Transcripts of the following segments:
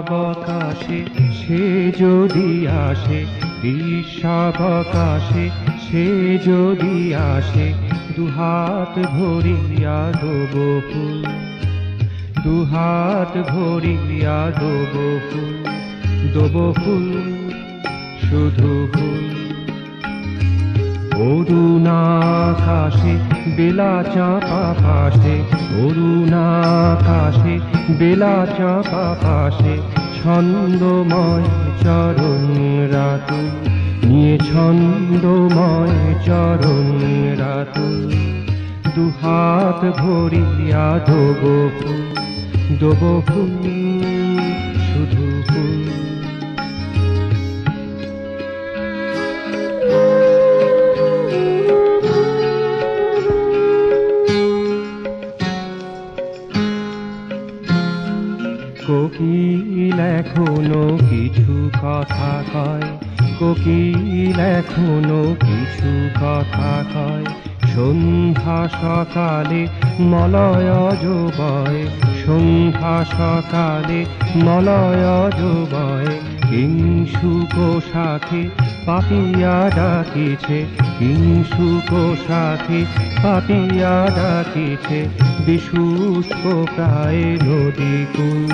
গ্রীষ্মাবকাশে সে যদি আসে, গ্রীষ্মাবকাশে সে যদি আসে, দুহাত ভরিয়া দেব ফুল, দুহাত ভরিয়া দেব ফুল, দেব ফুল, শুধু ফুল। অরুণাকাশে বেলা চাপা পাশে, অরুণাকাশে বেলা চাপা পাশে, ছন্দময় চরণ রাতুল নিয়ে, ছন্দময় চরণ রাতুল। দুহাত ভরিয়া দেব ফুল, দেব ফুল, শুধু ফুল। কোকিল এখনো কিছু কথা কয়, কোকিল এখনো কিছু কথা কয়, সন্ধ্যা সকালে মলয় যুবয়, সন্ধ্যা সকালে মলয় যুবয়। কিংশুক সাথে পাপিয়া ডাকিছে, কিংশুক সাথে পাপিয়া ডাকিছে, বিশুষ্ক প্রায় নদী কুল।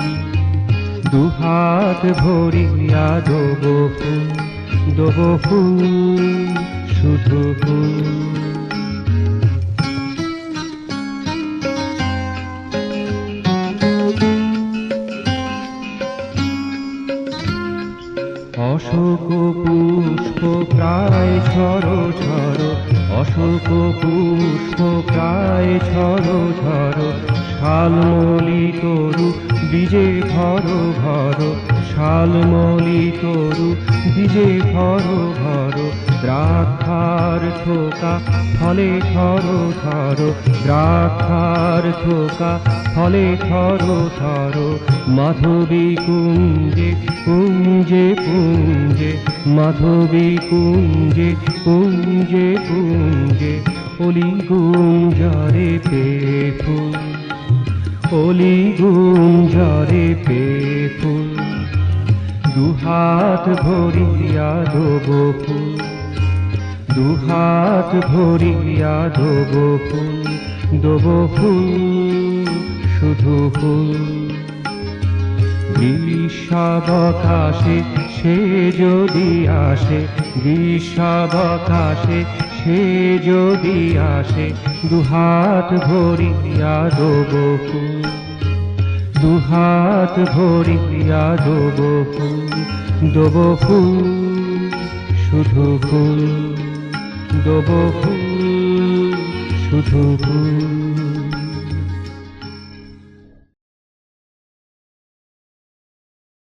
দুহাত ভরিয়া দেব ফুল, দেব ফুল, শুধু ফুল। অশোক পুষ্প প্রায় ঝরো ঝরো, অশোক পুষ্প প্রায় ঝরো ঝরো, শালমলি তরু বীজে ভরো ভরো, শালমলি তরু বীজে ভরো ভরো। দ্রাক্ষার থোকা ফলে থরো থরো, দ্রাক্ষার থোকা ফলে থরো থরো। মাধবী কুঞ্জে কুঞ্জে কুঞ্জে, মাধবী কুঞ্জে কুঞ্জে কুঞ্জে, অলি গুঞ্জরে পে ফুল, অলি গুঞ্জরে পে ফুল। দুহাত ভরিয়া দেব ফুল, দুহাত ভরিয়া দেব ফুল, দেব ফুল, শুধু ফুল। গ্রীষ্মাবকাশে সে যদি আসে, গ্রীষ্মাবকাশে সে যদি আসে, দুহাত ভরিয়া দেব ফুল, দুহাত ভরিয়া দেব ফুল, দেব ফুল, শুধু ফুল, দেব ফুল, শুধু ফুল।